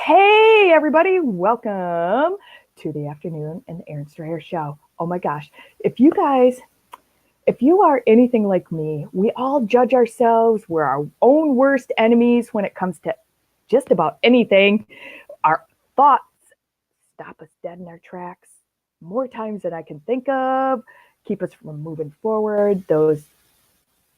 Hey, everybody, welcome to the afternoon and the Aaron Strayer Show. Oh my gosh, if you are anything like me, we all judge ourselves. We're our own worst enemies when it comes to just about anything. Our thoughts stop us dead in our tracks more times than I can think of, keep us from moving forward. Those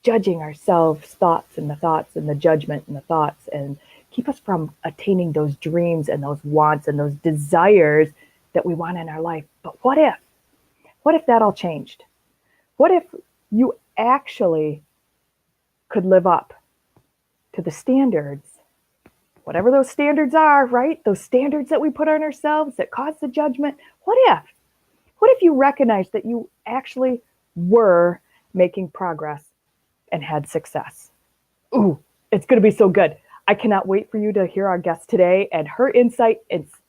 judging ourselves thoughts and the judgment and the thoughts and keep us from attaining those dreams and those wants and those desires that we want in our life. But what if that all changed? What if you actually could live up to the standards, whatever those standards are, right? Those standards that we put on ourselves that cause the judgment. What if you recognize that you actually were making progress and had success? Ooh, it's going to be so good. I cannot wait for you to hear our guest today and her insight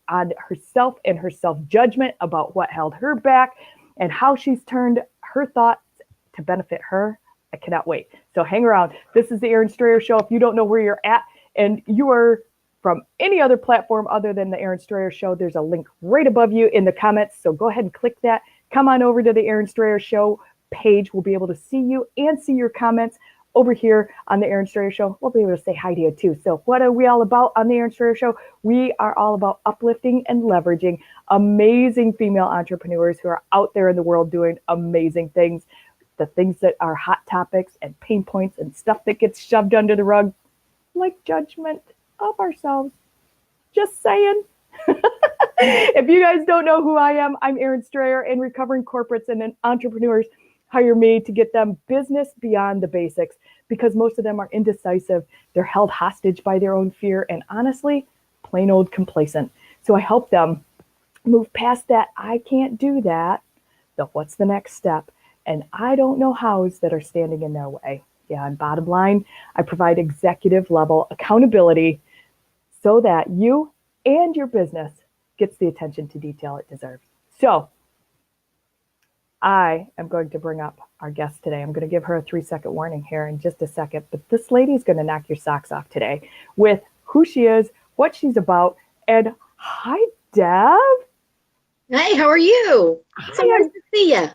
on herself and her self-judgment about what held her back and how she's turned her thoughts to benefit her. I cannot wait. So hang around. This is the Aaron Strayer Show. If you don't know where you're at and you are from any other platform other than the Aaron Strayer Show, there's a link right above you in the comments. So go ahead and click that. Come on over to the Aaron Strayer Show page. We'll be able to see you and see your comments over here on the Aaron Strayer Show. We'll be able to say hi to you too. So what are we all about on the Aaron Strayer Show? We are all about uplifting and leveraging amazing female entrepreneurs who are out there in the world doing amazing things. The things that are hot topics and pain points and stuff that gets shoved under the rug, like judgment of ourselves. Just saying. If you guys don't know who I am, I'm Aaron Strayer, and recovering corporates and entrepreneurs hire me to get them business beyond the basics because most of them are indecisive. They're held hostage by their own fear and honestly, plain old complacent. So I help them move past that I can't do that, the what's the next step, and I don't know hows that are standing in their way. Yeah, and bottom line, I provide executive level accountability so that you and your business gets the attention to detail it deserves. So I am going to bring up our guest today. I'm going to give her a 3-second warning here in just a second, but this lady is going to knock your socks off today with who she is, what she's about, and hi, Deb. Hey, how are you? So nice to see you. Hey,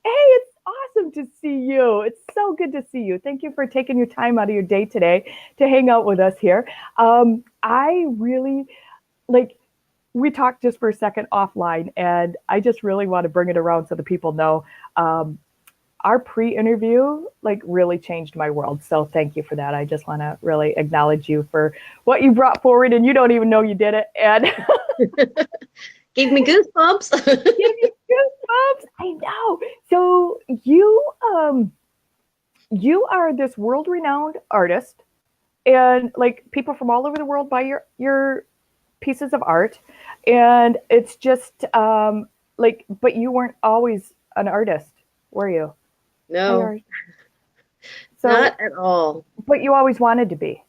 it's awesome to see you. It's so good to see you. Thank you for taking your time out of your day today to hang out with us here. I really we talked just for a second offline, and I just really want to bring it around so the people know. Our pre-interview really changed my world. So thank you for that. I just want to really acknowledge you for what you brought forward, and you don't even know you did it. And gave me goosebumps. Give me goosebumps. I know. So you are this world-renowned artist, and people from all over the world buy your pieces of art, and it's just but you weren't always an artist, were you? No, so, not at all. But you always wanted to be.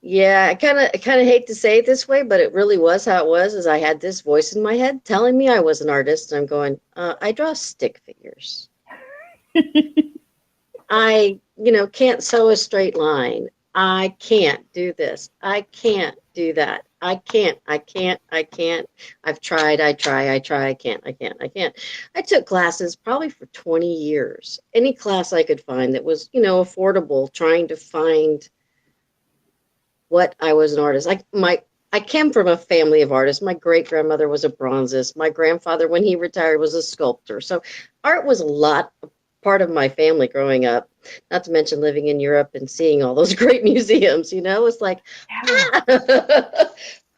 Yeah, I kind of hate to say it this way, but it really was how it was. Is I had this voice in my head telling me I was an artist, and I'm going, I draw stick figures. I, can't sew a straight line. I can't do this. I can't do that. I can't. I've tried. I can't. I took classes probably for 20 years. Any class I could find that was, affordable, trying to find what I was an artist. I came from a family of artists. My great-grandmother was a bronzist. My grandfather, when he retired, was a sculptor. So art was part of my family growing up, not to mention living in Europe and seeing all those great museums, it's like,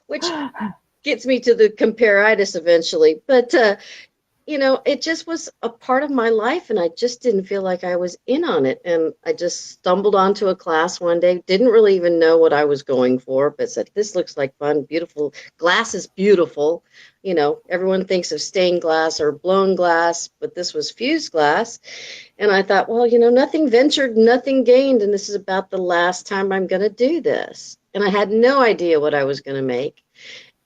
which gets me to the comparitis eventually. But, it just was a part of my life, and I just didn't feel like I was in on it. And I just stumbled onto a class one day, didn't really even know what I was going for, but said, this looks like fun, beautiful. Glass is beautiful. Everyone thinks of stained glass or blown glass, but this was fused glass. And I thought, well, nothing ventured, nothing gained. And this is about the last time I'm going to do this. And I had no idea what I was going to make.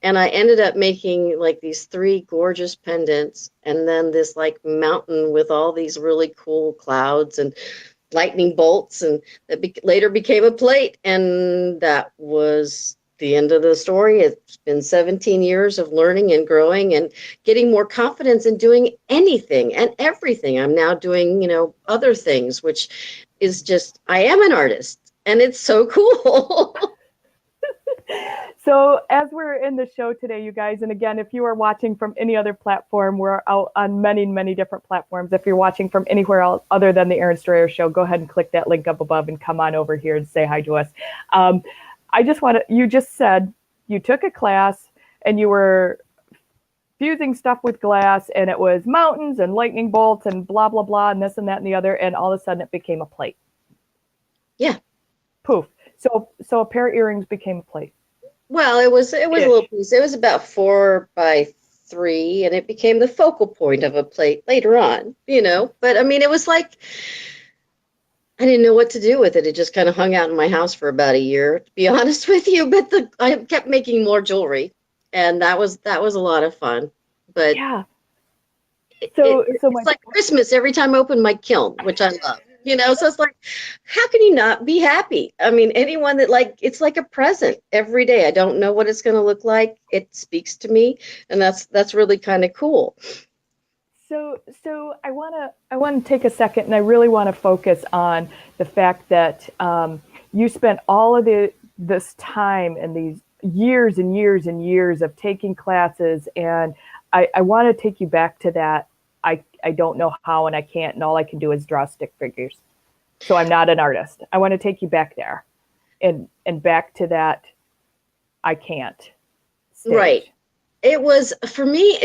And I ended up making these 3 gorgeous pendants, and then this mountain with all these really cool clouds and lightning bolts, and that later became a plate. And that was the end of the story, it's been 17 years of learning and growing and getting more confidence in doing anything and everything. I'm now doing, other things, which is just, I am an artist and it's so cool. So as we're in the show today, you guys, and again, if you are watching from any other platform, we're out on many, many different platforms. If you're watching from anywhere else other than the Aaron Strayer Show, go ahead and click that link up above and come on over here and say hi to us. I just want to, you just said you took a class and you were fusing stuff with glass, and it was mountains and lightning bolts and blah, blah, blah, and this and that and the other, and all of a sudden it became a plate. Yeah. Poof. So a pair of earrings became a plate. Well, it was a little piece. It was about 4 by 3, and it became the focal point of a plate later on, But I mean, it was like I didn't know what to do with it. It just kind of hung out in my house for about a year, to be honest with you. But I kept making more jewelry, and that was a lot of fun. But yeah, it's like Christmas every time I open my kiln, which I love. So it's like, how can you not be happy? I mean, anyone that it's like a present every day. I don't know what it's going to look like. It speaks to me, and that's really kind of cool. So I want to take a second, and I really want to focus on the fact that you spent all of this time and these years and years and years of taking classes, and I want to take you back to that. I don't know how, and I can't, and all I can do is draw stick figures. So I'm not an artist. I want to take you back there, and back to that I can't stage. Right. It was, for me,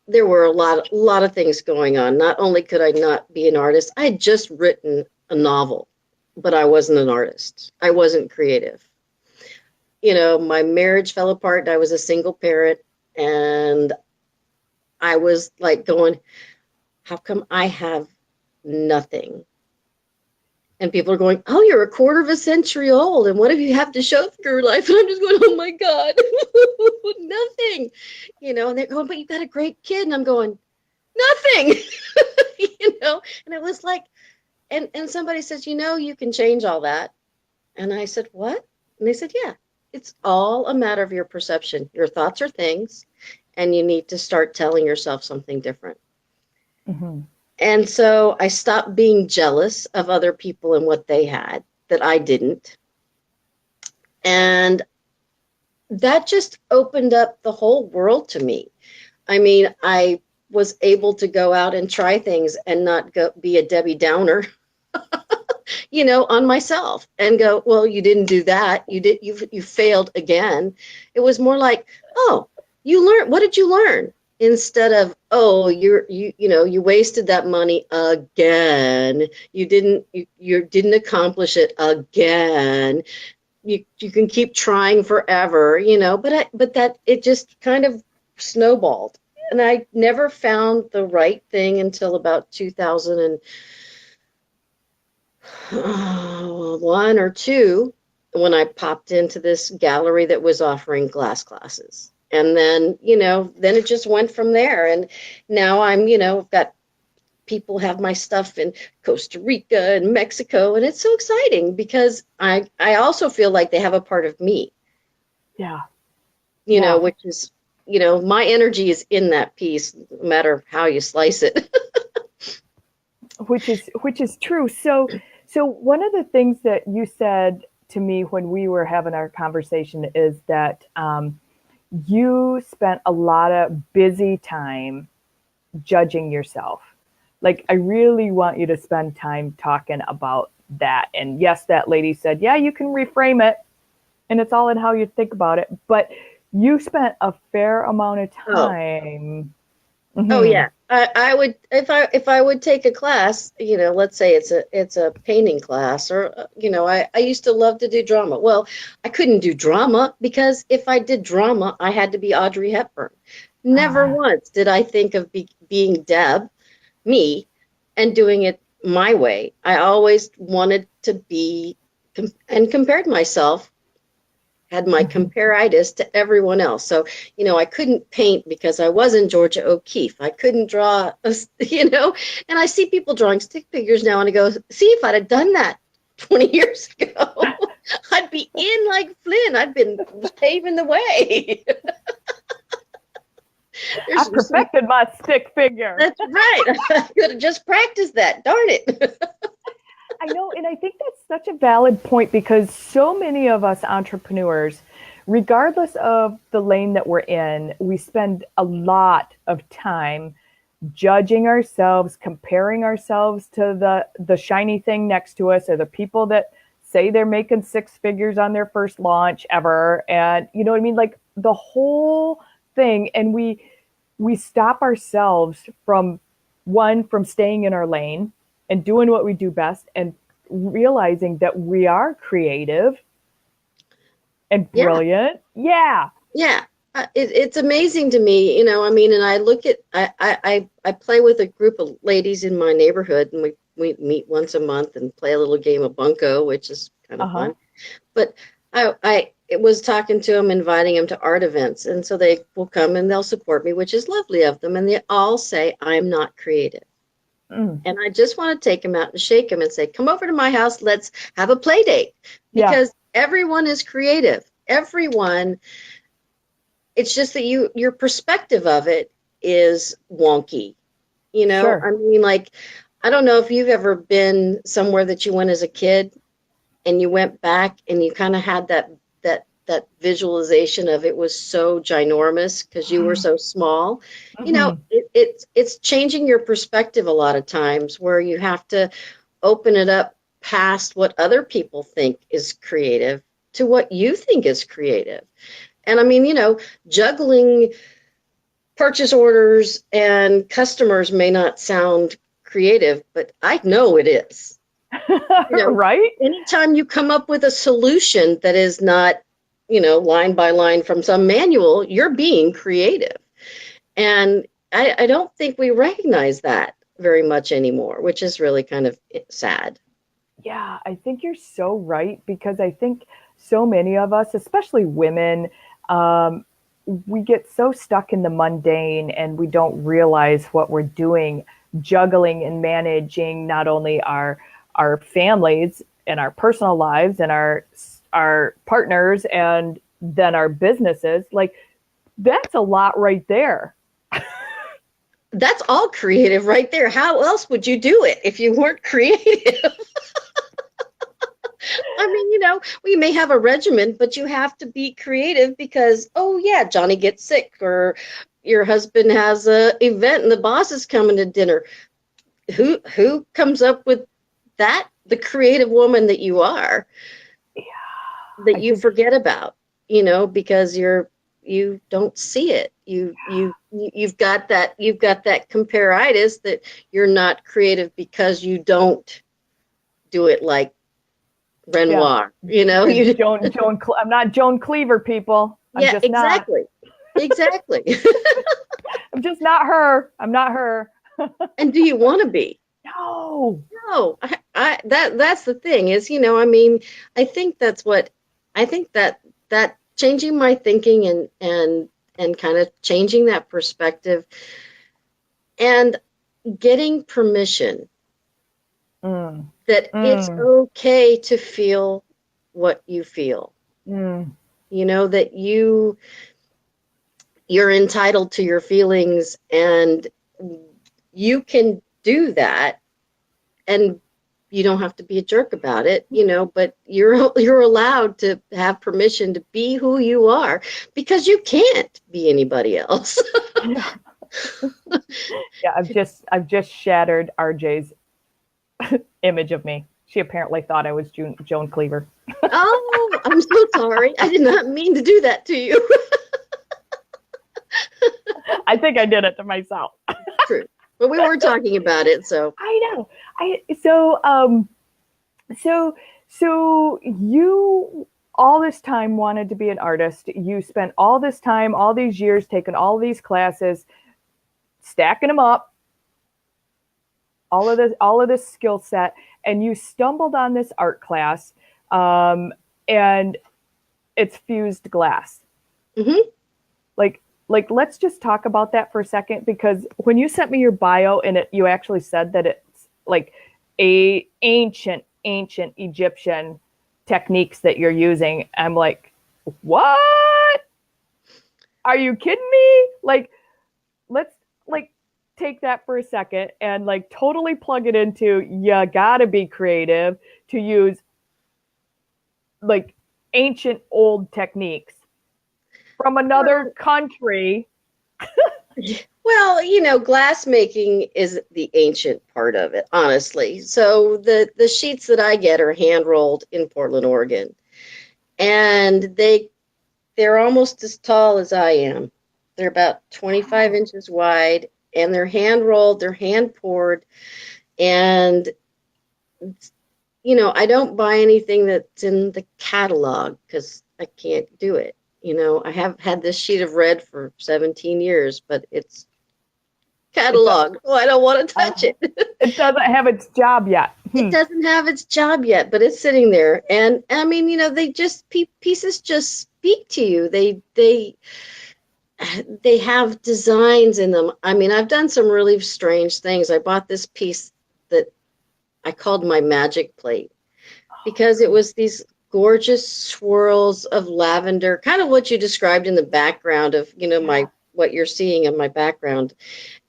there were a lot of things going on. Not only could I not be an artist, I had just written a novel, but I wasn't an artist. I wasn't creative. My marriage fell apart, and I was a single parent, and I was like going, how come I have nothing? And people are going, oh, you're a quarter of a century old, and what have you have to show for your life? And I'm just going, oh my God, nothing. And they're going, but you got a great kid. And I'm going, nothing. And it was like, and somebody says, you can change all that. And I said, what? And they said, yeah, it's all a matter of your perception. Your thoughts are things, and you need to start telling yourself something different. Mm-hmm. And so I stopped being jealous of other people and what they had that I didn't. And that just opened up the whole world to me. I mean, I was able to go out and try things and not be a Debbie Downer, on myself and go, well, you didn't do that. You failed again. It was more like, oh, you learned. What did you learn? Instead of, oh, you wasted that money again. You didn't accomplish it again. You can keep trying forever, but that it just kind of snowballed. And I never found the right thing until about 2001 or 2, when I popped into this gallery that was offering glass classes. And then, then it just went from there. And now I'm, got people have my stuff in Costa Rica and Mexico. And it's so exciting because I also feel like they have a part of me. Yeah. Which is, my energy is in that piece, no matter how you slice it. Which is true. So one of the things that you said to me when we were having our conversation is that, you spent a lot of busy time judging yourself. Like, I really want you to spend time talking about that. And yes, that lady said, yeah, you can reframe it, and it's all in how you think about it. But you spent a fair amount of time. Oh, mm-hmm. Oh yeah. I would, if I would take a class, let's say it's a painting class, or I used to love to do drama. Well, I couldn't do drama because if I did drama, I had to be Audrey Hepburn. Never once did I think of being Deb, me, and doing it my way. I always wanted to be and compared myself. Had my comparitis to everyone else. So, I couldn't paint because I wasn't Georgia O'Keeffe. I couldn't draw, and I see people drawing stick figures now and I go, see, if I'd have done that 20 years ago. I'd be in like Flynn. I've been paving the way. I perfected my stick figure. That's right. I could have just practiced that. Darn it. I know, and I think that's such a valid point because so many of us entrepreneurs, regardless of the lane that we're in, we spend a lot of time judging ourselves, comparing ourselves to the shiny thing next to us or the people that say they're making six figures on their first launch ever. And you know what I mean? Like the whole thing. And we stop ourselves from staying in our lane and doing what we do best and realizing that we are creative and brilliant. Yeah. Yeah. It's amazing to me, I mean, and I look at, I play with a group of ladies in my neighborhood, and we meet once a month and play a little game of bunco, which is kind of fun. But I was talking to them, inviting them to art events. And so they will come and they'll support me, which is lovely of them. And they all say, I'm not creative. And I just want to take them out and shake them and say, come over to my house. Let's have a play date. Because everyone is creative. Everyone. It's just that your perspective of it is wonky. Sure. I mean, like, I don't know if you've ever been somewhere that you went as a kid and you went back and you kind of had that visualization of it was so ginormous because you were so small. It's changing your perspective a lot of times where you have to open it up past what other people think is creative to what you think is creative. And I mean, juggling purchase orders and customers may not sound creative, but I know it is. Right? Anytime you come up with a solution that is not, line by line from some manual, you're being creative. And I don't think we recognize that very much anymore, which is really kind of sad. Yeah, I think you're so right because I think so many of us, especially women, we get so stuck in the mundane and we don't realize what we're doing, juggling and managing not only our families and our personal lives and our partners and then our businesses. Like that's a lot right there. That's all creative right there. How else would you do it if you weren't creative? I mean, we may have a regimen, but you have to be creative because, oh yeah, Johnny gets sick or your husband has an event and the boss is coming to dinner. Who comes up with that? The creative woman that you are, that you forget about, because you don't see it. You've got that comparitis that you're not creative because you don't do it like Renoir, I'm not Joan Cleaver, people. Exactly. I'm just not her. I'm not her. And do you want to be? No. That's the thing is, I mean, I think that changing my thinking and kind of changing that perspective and getting permission that it's okay to feel what you feel. That you're entitled to your feelings and you can do that and you don't have to be a jerk about it, but you're allowed to have permission to be who you are because you can't be anybody else. Yeah, I've just shattered RJ's image of me. She apparently thought I was Joan Cleaver. Oh, I'm so sorry. I did not mean to do that to you. I think I did it to myself. True. But we were talking about it, so. I know. So you all this time wanted to be an artist. You spent all this time, all these years, taking all these classes, stacking them up, all of this skill set, and you stumbled on this art class, and it's fused glass. Mm-hmm. Like, let's just talk about that for a second, because when you sent me your bio and you actually said that it's like a ancient Egyptian techniques that you're using. I'm like, what? Are you kidding me? Like, let's like take that for a second and like totally plug it into you gotta be creative to use like ancient old techniques from another country. Well, glass making is the ancient part of it, honestly. So the sheets that I get are hand rolled in Portland, Oregon, and they're almost as tall as I am. They're about 25 inches wide, and they're hand rolled, they're hand poured, and I don't buy anything that's in the catalog because I can't do it. I have had this sheet of red for 17 years, but it's catalog. Oh, I don't want to touch it. It doesn't have its job yet. It doesn't have its job yet, but it's sitting there. And I mean, they just pieces just speak to you. They have designs in them. I mean, I've done some really strange things. I bought this piece that I called my magic plate because it was these gorgeous swirls of lavender, kind of what you described in the background of, what you're seeing in my background.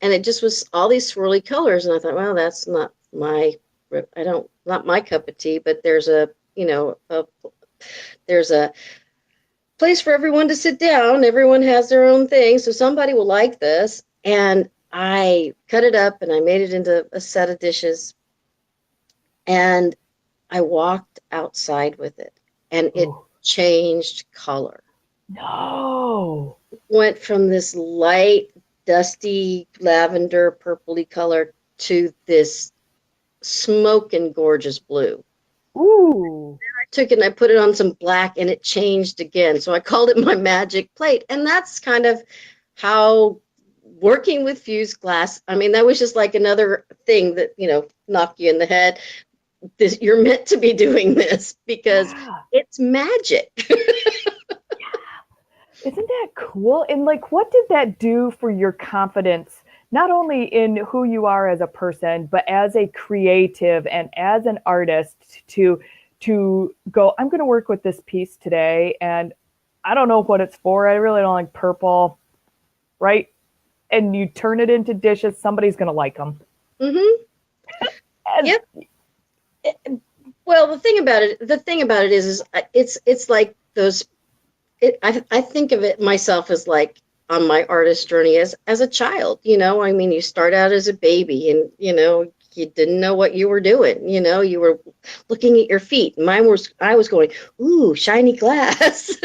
And it just was all these swirly colors. And I thought, well, that's not my cup of tea, but there's there's a place for everyone to sit down. Everyone has their own thing. So somebody will like this. And I cut it up and I made it into a set of dishes. And I walked outside with it and it changed color. No. It went from this light, dusty, lavender, purpley color to this smoking gorgeous blue. Ooh. Then I took it and I put it on some black and it changed again. So I called it my magic plate. And that's kind of how working with fused glass, I mean, that was just like another thing that, knocked you in the head. You're meant to be doing this because it's magic. Isn't that cool? And like, what did that do for your confidence, not only in who you are as a person, but as a creative and as an artist to go, I'm going to work with this piece today. And I don't know what it's for. I really don't like purple. Right. And you turn it into dishes. Somebody's going to like them. Mm-hmm. Yep. Well, the thing about it is it's like those. I think of it myself as like on my artist journey as a child. I mean, you start out as a baby, and you didn't know what you were doing. You were looking at your feet. I was going, ooh, shiny glass.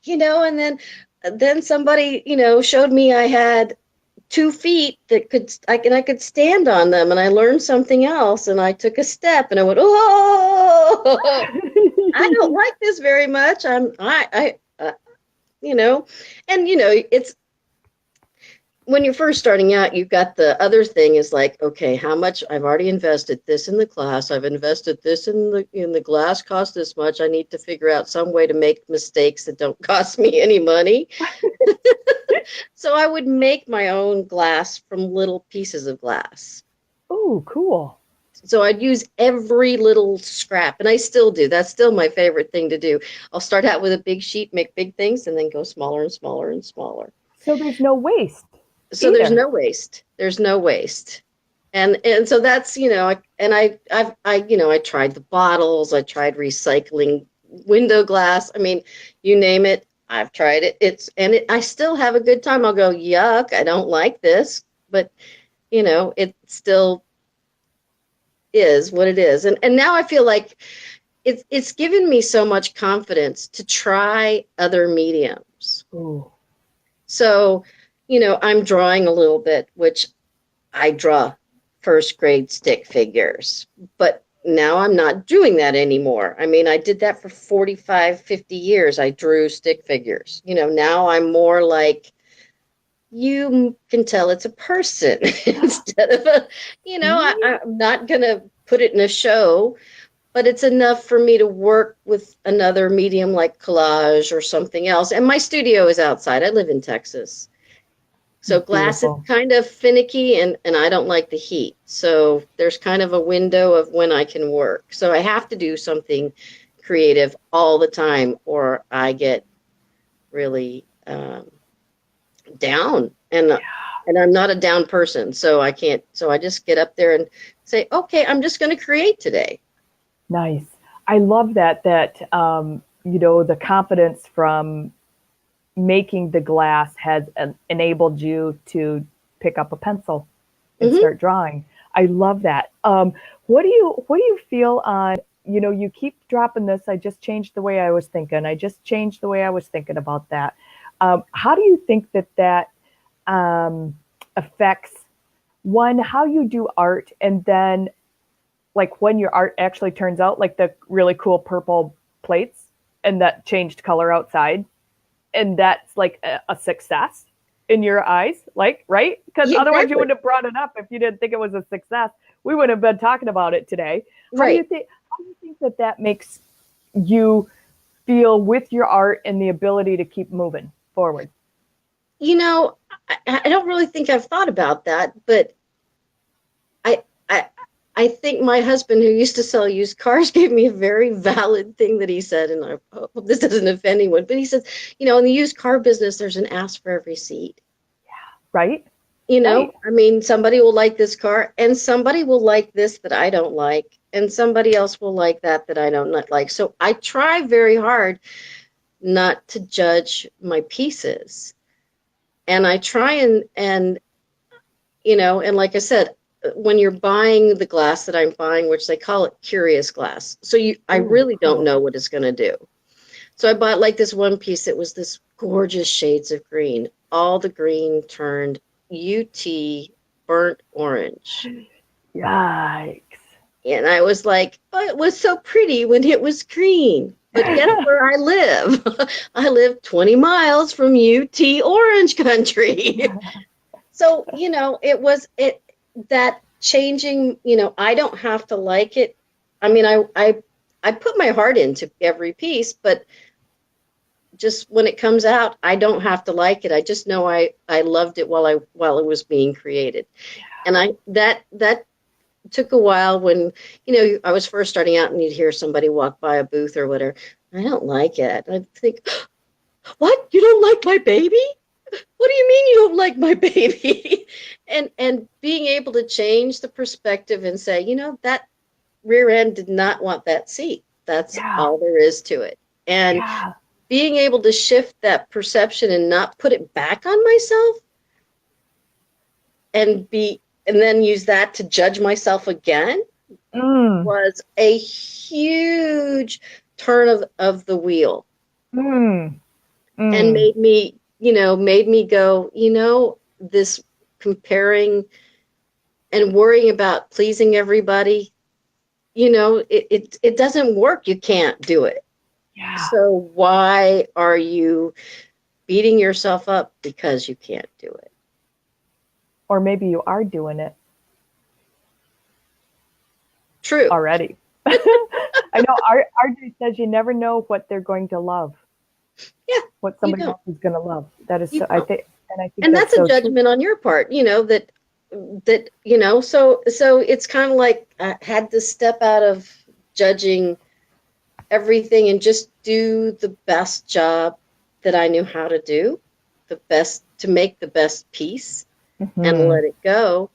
And then somebody showed me I had 2 feet that I could stand on them, and I learned something else, and I took a step and I went, oh, I don't like this very much. It's when you're first starting out, you've got the other thing is like, okay, how much I've already invested this in the class. I've invested this in the glass cost this much. I need to figure out some way to make mistakes that don't cost me any money. So I would make my own glass from little pieces of glass. Oh, cool. So I'd use every little scrap, and I still do. That's still my favorite thing to do. I'll start out with a big sheet, make big things, and then go smaller and smaller and smaller. So there's no waste. So there's no waste. There's no waste. And so that's, I tried the bottles, I tried recycling window glass. I mean, you name it, I've tried it. I still have a good time. I'll go, yuck, I don't like this, but it still is what it is. And now I feel like it's given me so much confidence to try other mediums. Ooh. So, I'm drawing a little bit, which I draw first grade stick figures, but now I'm not doing that anymore. I mean, I did that for 45, 50 years. I drew stick figures. Now I'm more like, you can tell it's a person instead of I'm not going to put it in a show, but it's enough for me to work with another medium like collage or something else. And my studio is outside. I live in Texas. So glass is Beautiful. kind of finicky, and I don't like the heat. So there's kind of a window of when I can work. So I have to do something creative all the time, or I get really down. And I'm not a down person, so I can't. So I just get up there and say, okay, I'm just going to create today. Nice. I love that, the confidence from making the glass has enabled you to pick up a pencil and Hmm. start drawing. I love that. What do you feel on, you keep dropping this, I just changed the way I was thinking. I just changed the way I was thinking about that. How do you think that affects, one, how you do art, and then like when your art actually turns out, like the really cool purple plates and that changed color outside, and that's like a success in your eyes, like, right? Because Yeah, otherwise you exactly. wouldn't have brought it up if you didn't think it was a success. We wouldn't have been talking about it today. How do you Right. think? How do you think that makes you feel with your art and the ability to keep moving forward? You know, I don't really think I've thought about that, but I, I, I think my husband, who used to sell used cars, gave me a very valid thing that he said, and I hope this doesn't offend anyone, but he says, in the used car business, there's an ass for every seat. Right? Right. I mean, somebody will like this car, and somebody will like this that I don't like, and somebody else will like that I don't not like. So I try very hard not to judge my pieces, and I try and like I said, when you're buying the glass that I'm buying, which they call it curious glass, so I Oh, really don't cool. know what it's going to do. So I bought like this one piece that was this gorgeous shades of green. All the green turned UT burnt orange. Yikes. And I was like, oh, it was so pretty when it was green. But guess where I live? I live 20 miles from UT orange country. So, it that changing, I don't have to like it. I mean, I put my heart into every piece, but just when it comes out, I don't have to like it. I just know I loved it while it was being created. And that took a while when, I was first starting out and you'd hear somebody walk by a booth or whatever. I don't like it. I think, what? You don't like my baby? What do you mean you don't like my baby? And being able to change the perspective and say, that rear end did not want that seat. That's Yeah. all there is to it. And Yeah. being able to shift that perception and not put it back on myself and then use that to judge myself again Mm. was a huge turn of the wheel, Mm. and Mm. made me go, this comparing and worrying about pleasing everybody, it doesn't work. You can't do it. Yeah. So why are you beating yourself up because you can't do it? Or maybe you are doing it True. already. I know RJ says you never know what they're going to love, Yeah, what you somebody don't. else is going to love. That is You so, don't. I think And that's that's a so true. judgment on your part, so it's kind of like I had to step out of judging everything and just do the best job that I knew how to do, the best to make the best piece and Hmm. let it go.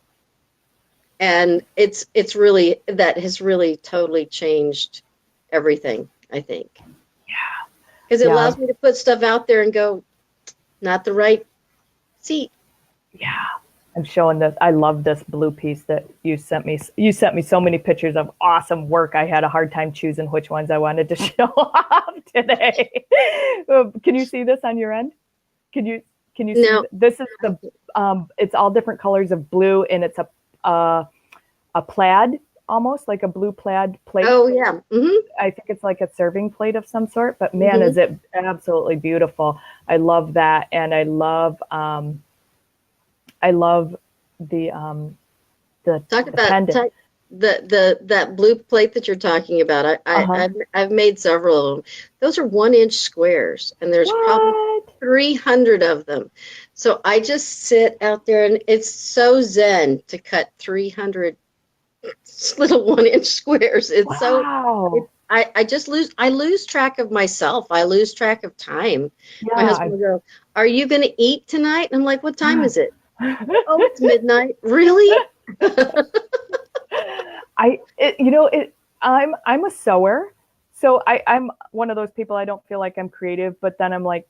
And it's really that has really totally changed everything, I think. Because it Yeah. allows me to put stuff out there and go, not the right seat. Yeah. I'm showing this. I love this blue piece that you sent me. You sent me so many pictures of awesome work. I had a hard time choosing which ones I wanted to show off today. Can you see this on your end? Can you see No. this is the it's all different colors of blue, and it's uh, a plaid, almost like a blue plaid plate. Oh yeah. I think it's like a serving plate of some sort, but man, Hmm. is it absolutely beautiful. I love that, and I love the Talk the about pendant. that blue plate that you're talking about, Uh-huh. I've made several of them. Those are 1 inch squares, and there's probably What? 300 of them. So I just sit out there, and it's so zen to cut 300 little 1 inch squares. It's so Wow. I just lose track of myself. I lose track of time. My Yeah. husband will go, "Are you going to eat tonight?" And I'm like, "What time is it?" "Oh, it's I, midnight." "Really?" I'm a sewer. So I'm one of those people, I don't feel like I'm creative, but then I'm like,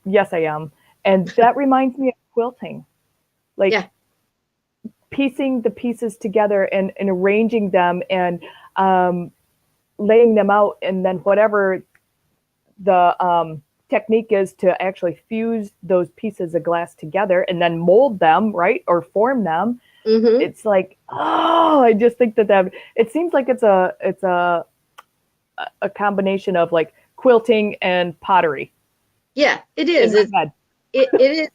yes, I am. And that reminds me of quilting, like Yeah. piecing the pieces together and arranging them and um, laying them out. And then whatever the technique is to actually fuse those pieces of glass together and then mold them, right? Or form them. Mm-hmm. It's like, oh, I just think that it seems like it's a combination of like quilting and pottery Yeah, it in is. my head. It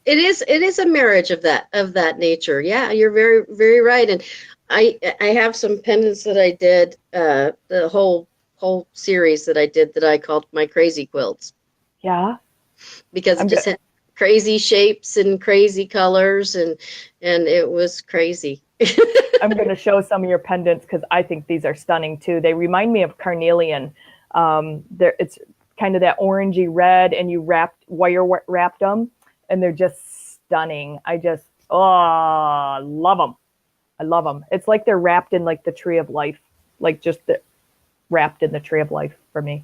is a marriage of that nature. Yeah, you're very very right. And I have some pendants that I did the whole series that I did that I called my crazy quilts Yeah, because it I'm good. just had crazy shapes and crazy colors and it was crazy. I'm going to show some of your pendants because I think these are stunning too. They remind me of carnelian. It's kind of that orangey red, and you wrapped them, and they're just stunning. Love them. I love them. It's like they're wrapped in like the tree of life, like wrapped in the tree of life for me.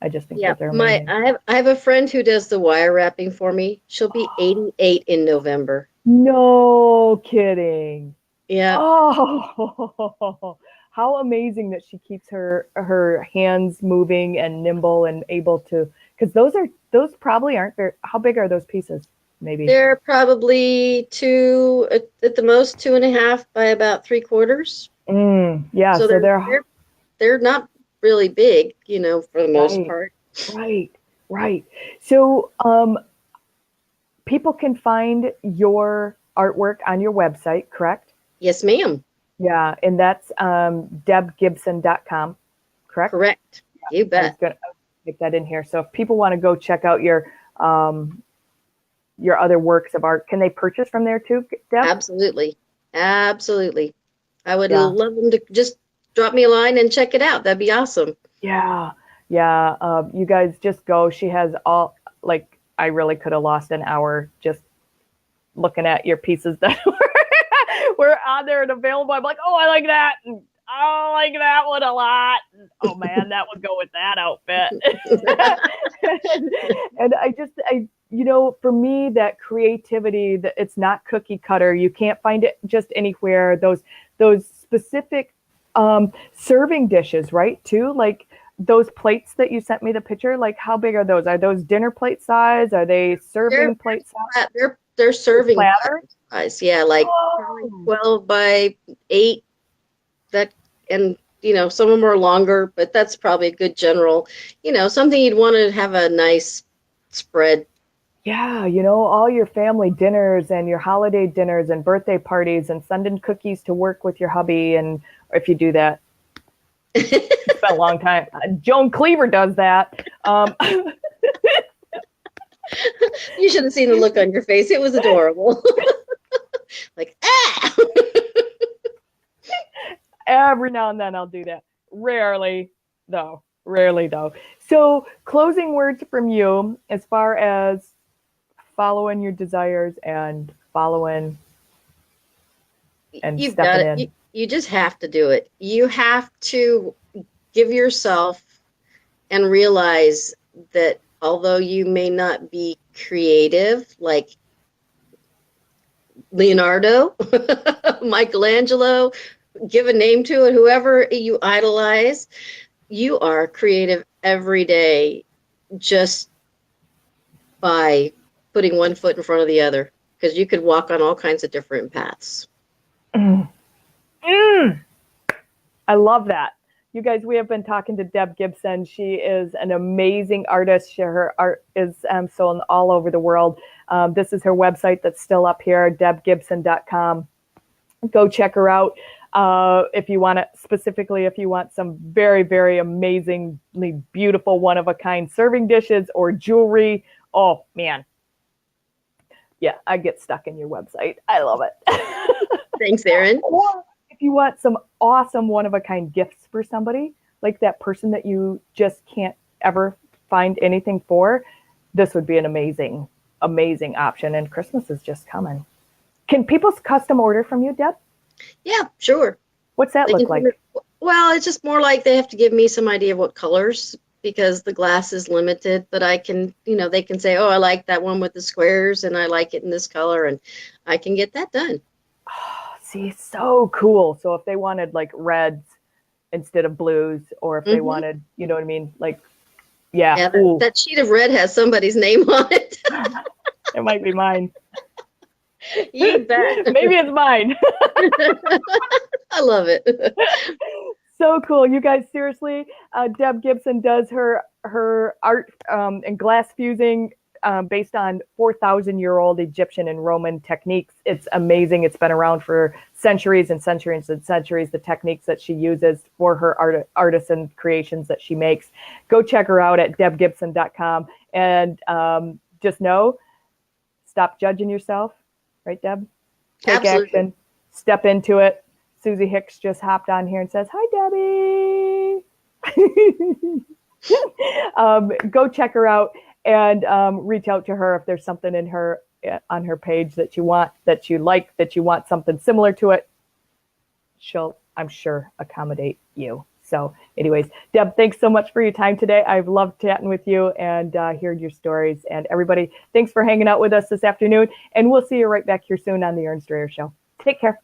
I just think Yeah, that they're amazing. I have a friend who does the wire wrapping for me. She'll be 88 in November. No kidding. Yeah. Oh, how amazing that she keeps her hands moving and nimble and able to, because those probably aren't very, how big are those pieces? Maybe. They're probably two at the most 2.5 by about 3/4. Yeah, So so they're not really big, for the most right, part. right, right. So people can find your artwork on your website, correct? Yes, ma'am. Yeah, and that's debgibson.com, correct? Correct. You I was bet. gonna make that in here. So if people want to go check out your other works of art, can they purchase from there too, Deb? Absolutely. Absolutely. I would Yeah, love them to just drop me a line and check it out. That'd be awesome. yeah, yeah. You guys just go. She has all, like, I really could have lost an hour just looking at your pieces that were on there and available. I'm like, oh, I like that. And, oh, I like that one a lot. And, oh man, that would go with that outfit. And for me, that creativity, that it's not cookie cutter. You can't find it just anywhere. Those specific serving dishes, right? Too, like those plates that you sent me the picture. Like, how big are those? Are those dinner plate size? Are they serving plate size? They're serving Platter? size. Yeah, like probably Oh, 12 by 8. That and some of them are longer, but that's probably a good general, something you'd want to have a nice spread. yeah, all your family dinners and your holiday dinners and birthday parties and sending cookies to work with your hubby. And if you do that, it's been a long time. Joan Cleaver does that. You should have seen the look on your face. It was adorable. Like, ah! Every now and then I'll do that. Rarely, though. Rarely, though. So, closing words from you as far as following your desires and following and You've got stepping it. You, in. you just have to do it. You have to give yourself and realize that although you may not be creative like Leonardo, Michelangelo, give a name to it, whoever you idolize, you are creative every day just by putting one foot in front of the other because you could walk on all kinds of different paths. Mm. Mm. I love that. You guys, we have been talking to Deb Gibson. She is an amazing artist. Her art is sold all over the world. This is her website that's still up here, debgibson.com. Go check her out. If you want to, specifically, if you want some very, very amazingly beautiful, one-of-a-kind serving dishes or jewelry, oh man, yeah, I get stuck in your website. I love it. Thanks, Erin. Or if you want some awesome one-of-a-kind gifts for somebody, like that person that you just can't ever find anything for, this would be an amazing, amazing option. And Christmas is just coming. Can people custom order from you, Deb? Yeah, sure. What's that look like? Well, it's just more like they have to give me some idea of what colors, because the glass is limited, but I can, they can say, oh, I like that one with the squares and I like it in this color, and I can get that done. Oh, see, so cool. So if they wanted like reds instead of blues, or if they wanted, you know what I mean? Like, yeah. That sheet of red has somebody's name on it. It might be mine. You bet. Maybe it's mine. I love it. So cool. You guys, seriously, Deb Gibson does her art and glass fusing based on 4,000-year-old Egyptian and Roman techniques. It's amazing. It's been around for centuries and centuries and centuries, the techniques that she uses for her artisan creations that she makes. Go check her out at debgibson.com. And just know, stop judging yourself. Right, Deb? Take Absolutely. action. Step into it. Susie Hicks just hopped on here and says, hi, Debbie. Go check her out and reach out to her if there's something in her on her page that you want, that you like, that you want something similar to it. She'll, I'm sure, accommodate you. So anyways, Deb, thanks so much for your time today. I've loved chatting with you and hearing your stories. And everybody, thanks for hanging out with us this afternoon. And we'll see you right back here soon on the Erin Strayer Show. Take care.